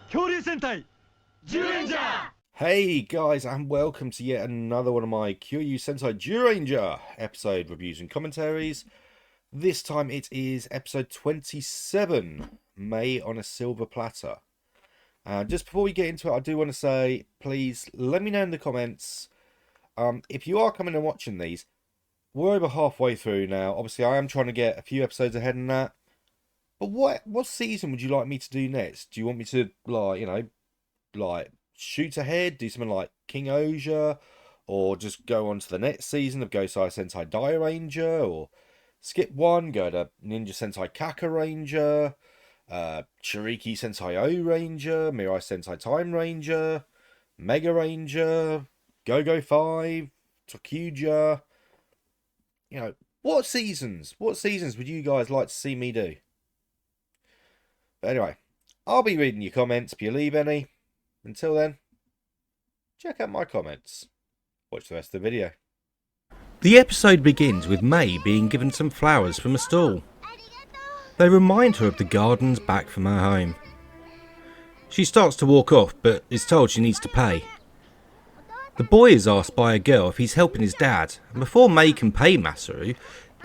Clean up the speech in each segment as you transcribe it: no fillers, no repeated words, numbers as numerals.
恐竜戦隊 Zyuranger! Hey guys, and welcome to yet another one of my Kyoryu Sentai Zyuranger episode reviews and commentaries. This time it is episode 27, May on a Silver Platter. Just before we get into it, I do want to say, please let me know in the comments, if you are coming and watching these. We're over halfway through now. Obviously, I am trying to get a few episodes ahead in that. But what season would you like me to do next? Do you want me to, shoot ahead, do something like King Oja, or just go on to the next season of Gosei Sentai Zyuranger, or skip one, go to Ninja Sentai Kaka Ranger, Shiriki Sentai O Ranger, Mirai Sentai Time Ranger, Mega Ranger, Go-Go 5, Tokuja. You know, what seasons would you guys like to see me do? But anyway, I'll be reading your comments if you leave any. Until then, check out my comments. Watch the rest of the video. The episode begins with May being given some flowers from a stall. They remind her of the gardens back from her home. She starts to walk off, but is told she needs to pay. The boy is asked by a girl if he's helping his dad, and before May can pay Masaru,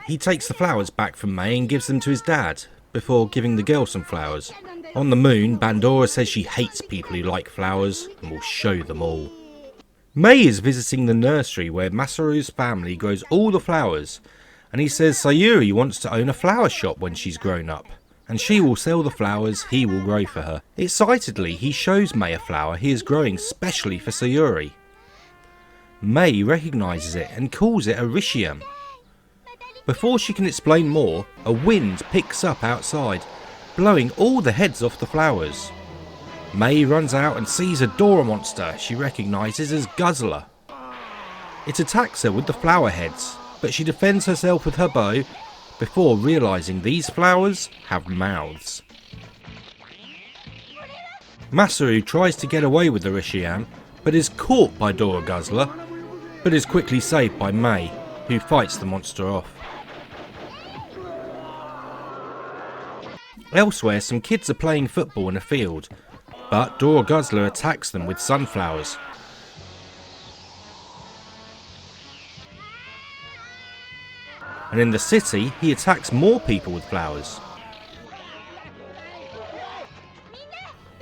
he takes the flowers back from May and gives them to his dad, before giving the girl some flowers. On the moon, Bandora says she hates people who like flowers and will show them all. May is visiting the nursery where Masaru's family grows all the flowers, and he says Sayuri wants to own a flower shop when she's grown up, and she will sell the flowers he will grow for her. Excitedly, he shows May a flower he is growing specially for Sayuri. May recognises it and calls it a Rishium. Before she can explain more, a wind picks up outside, blowing all the heads off the flowers. May runs out and sees a Dora monster she recognises as Guzzler. It attacks her with the flower heads, but she defends herself with her bow before realising these flowers have mouths. Masaru tries to get away with the Rishiam, but is caught by Dora Guzzler, but is quickly saved by May, who fights the monster off. Elsewhere, some kids are playing football in a field, but Dora Guzzler attacks them with sunflowers. And in the city, he attacks more people with flowers.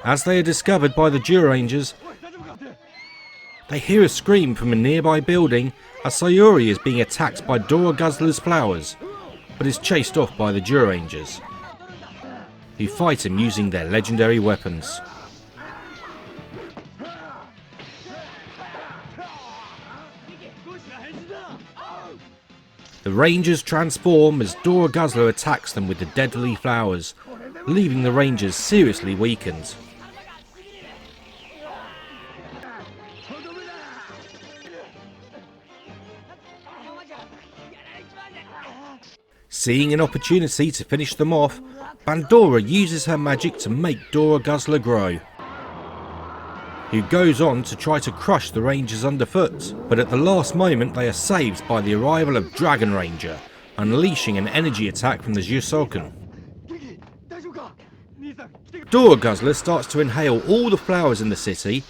As they are discovered by the Zyurangers, they hear a scream from a nearby building as Sayuri is being attacked by Dora Guzzler's flowers, but is chased off by the Zyurangers, who fight him using their legendary weapons. The Rangers transform as Dora Guzzler attacks them with the deadly flowers, leaving the Rangers seriously weakened. Seeing an opportunity to finish them off, Bandora uses her magic to make Dora Guzzler grow, who goes on to try to crush the Rangers underfoot, but at the last moment they are saved by the arrival of Dragon Ranger, unleashing an energy attack from the Jusoken. Dora Guzzler starts to inhale all the flowers in the city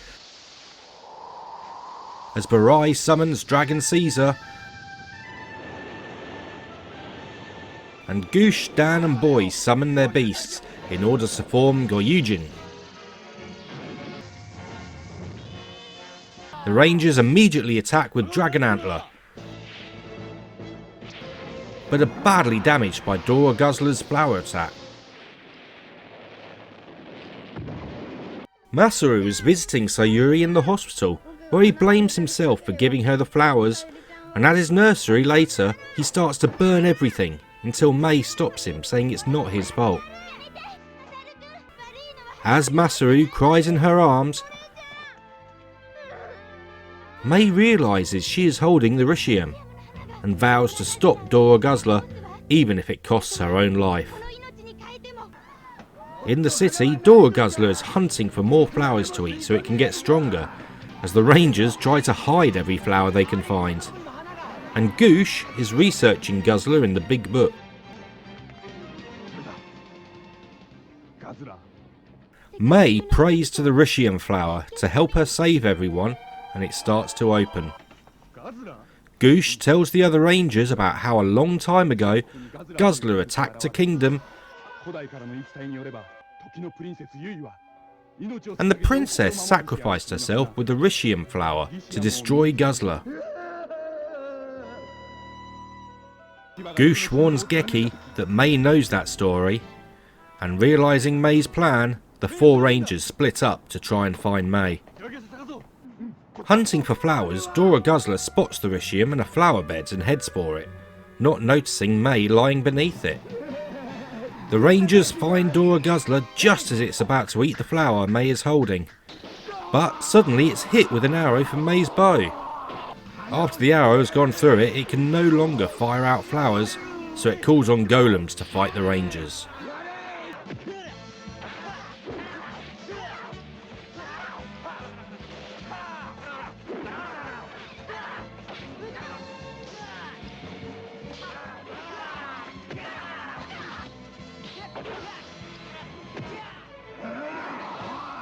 as Barai summons Dragon Caesar, and Goosh, Dan and Boy summon their beasts in order to form Goyujin. The Rangers immediately attack with Dragon Antler, but are badly damaged by Dora Guzzler's flower attack. Masaru is visiting Sayuri in the hospital, where he blames himself for giving her the flowers, and at his nursery later he starts to burn everything, until May stops him, saying it's not his fault. As Masaru cries in her arms, May realises she is holding the Rishium, and vows to stop Dora Guzzler, even if it costs her own life. In the city, Dora Guzzler is hunting for more flowers to eat so it can get stronger, as the Rangers try to hide every flower they can find. And Goosh is researching Guzzler in the big book. May prays to the Rishium flower to help her save everyone, and it starts to open. Goosh tells the other rangers about how a long time ago Guzzler attacked a kingdom and the princess sacrificed herself with the Rishium flower to destroy Guzzler. Goosh warns Geki that May knows that story, and realising May's plan, the four rangers split up to try and find May. Hunting for flowers, Dora Guzzler spots the Rishium in a flower bed and heads for it, not noticing May lying beneath it. The rangers find Dora Guzzler just as it's about to eat the flower May is holding, but suddenly it's hit with an arrow from May's bow. After the arrow has gone through it, it can no longer fire out flowers, so it calls on golems to fight the rangers.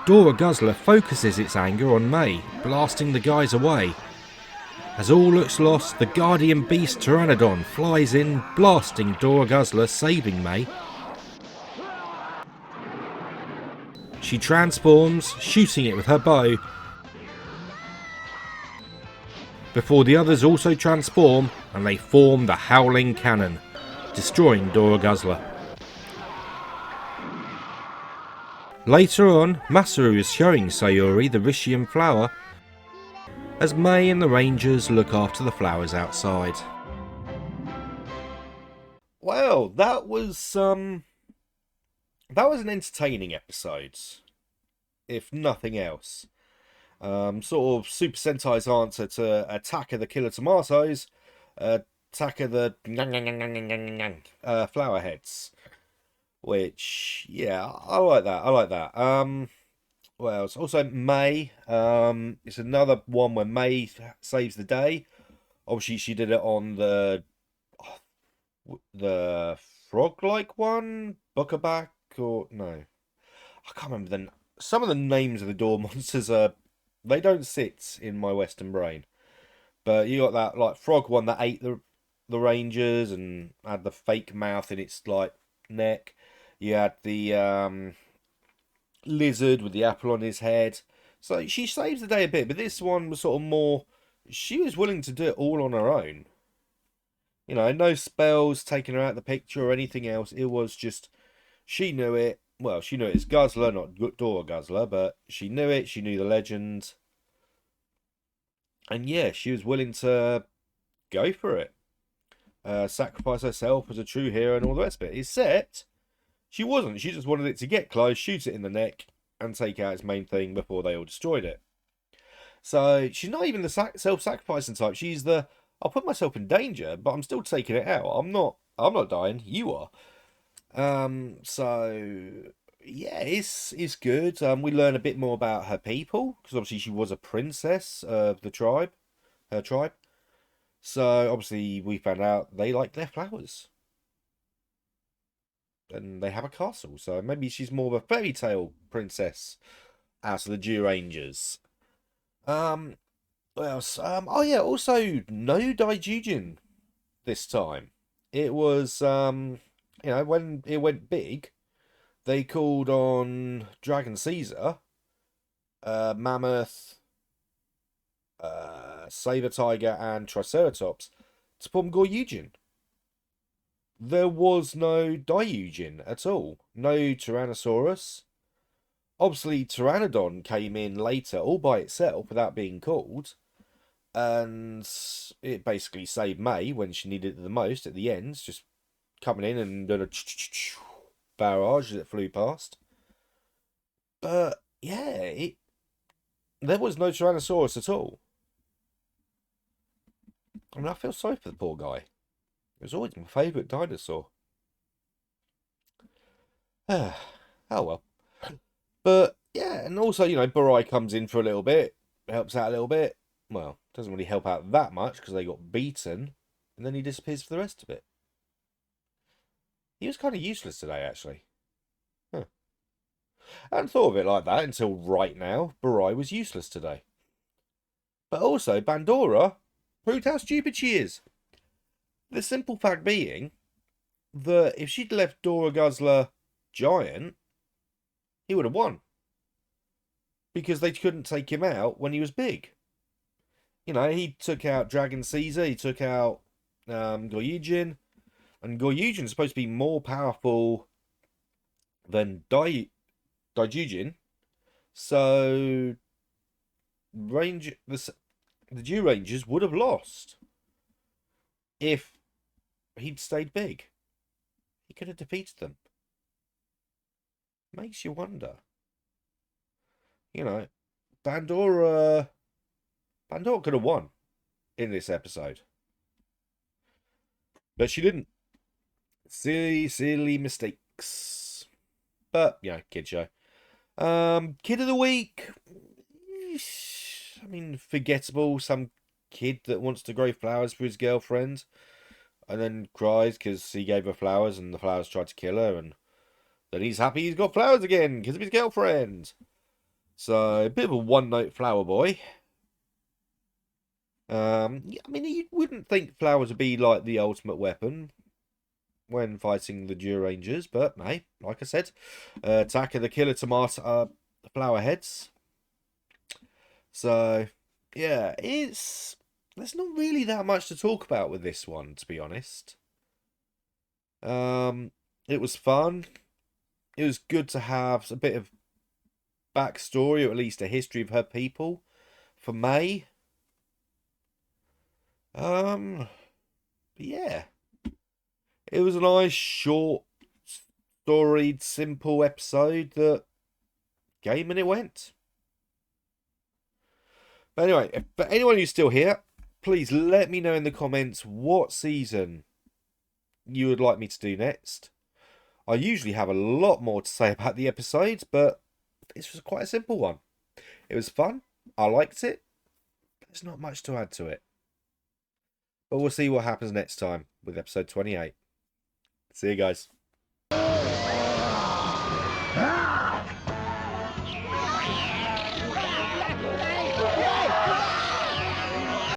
Dora Guzzler focuses its anger on May, blasting the guys away. As all looks lost, the guardian beast Pteranodon flies in, blasting Dora Guzzler, saving May. She transforms, shooting it with her bow, before the others also transform and they form the Howling Cannon, destroying Dora Guzzler. Later on, Masaru is showing Sayuri the Rishium flower as May and the rangers look after the flowers outside. Well, that was an entertaining episode, if nothing else. Sort of Super Sentai's answer to Attack of the Killer Tomatoes, Attack of the Flower Heads. Which, yeah, I like that. Well, it's also May. It's another one where May saves the day. Obviously, she did it on the frog-like one, Buckaback, or no, I can't remember some of the names of the door monsters they don't sit in my Western brain. But you got that like frog one that ate the rangers and had the fake mouth in its like neck. You had the lizard with the apple on his head. So she saves the day a bit, but this one was sort of more, she was willing to do it all on her own. You know, no spells taking her out of the picture or anything else. It was just, she knew it. Well, she knew it as Guzzler, not Dora Guzzler, but she knew it. She knew the legend. And yeah, she was willing to go for it. Sacrifice herself as a true hero and all the rest of it. Except, she wasn't. She just wanted it to get close, shoot it in the neck, and take out its main thing before they all destroyed it. So, she's not even the self-sacrificing type. She's the, I'll put myself in danger, but I'm still taking it out. I'm not dying. You are. So, yeah, it's good. We learn a bit more about her people, because obviously she was a princess of the tribe, her tribe. So, obviously, we found out they like their flowers. And they have a castle, so maybe she's more of a fairy tale princess out of the Zyurangers. What else? Oh yeah, also no Daijujin this time. It was you know, when it went big, they called on Dragon Caesar, Mammoth, Saber Tiger, and Triceratops to form Goryujin. There was no Daijujin at all. No Tyrannosaurus. Obviously, Pteranodon came in later all by itself without being called. And it basically saved May when she needed it the most at the end. Just coming in and doing a barrage as it flew past. But, yeah, there was no Tyrannosaurus at all. I mean, I feel sorry for the poor guy. It was always my favourite dinosaur. Oh well. But, yeah, and also, you know, Barai comes in for a little bit. Helps out a little bit. Well, doesn't really help out that much because they got beaten. And then he disappears for the rest of it. He was kind of useless today, actually. Huh. I hadn't thought of it like that until right now. Barai was useless today. But also, Bandora proved how stupid she is. The simple fact being that if she'd left Dora Guzzler giant, he would have won. Because they couldn't take him out when he was big. You know, he took out Dragon Caesar, he took out Goyujin, and Goyujin's supposed to be more powerful than Daijujin. So the Zyurangers would have lost if he'd stayed big. He could have defeated them. Makes you wonder. You know, Bandora could have won in this episode. But she didn't. Silly mistakes. But, you know, kid show. Kid of the week. I mean, forgettable. Some kid that wants to grow flowers for his girlfriend and then cries because he gave her flowers and the flowers tried to kill her, and then he's happy he's got flowers again because of his girlfriend. So, a bit of a one-note flower boy. I mean, you wouldn't think flowers would be like the ultimate weapon when fighting the Zyurangers, but hey, like I said, attack of the killer tomato flower heads. So, yeah, there's not really that much to talk about with this one, to be honest. It was fun. It was good to have a bit of backstory, or at least a history of her people for May. Yeah, it was a nice, short, storied, simple episode that came and it went. But anyway, for anyone who's still here, please let me know in the comments what season you would like me to do next. I usually have a lot more to say about the episodes, but this was quite a simple one. It was fun. I liked it. There's not much to add to it. But we'll see what happens next time with episode 28. See you guys.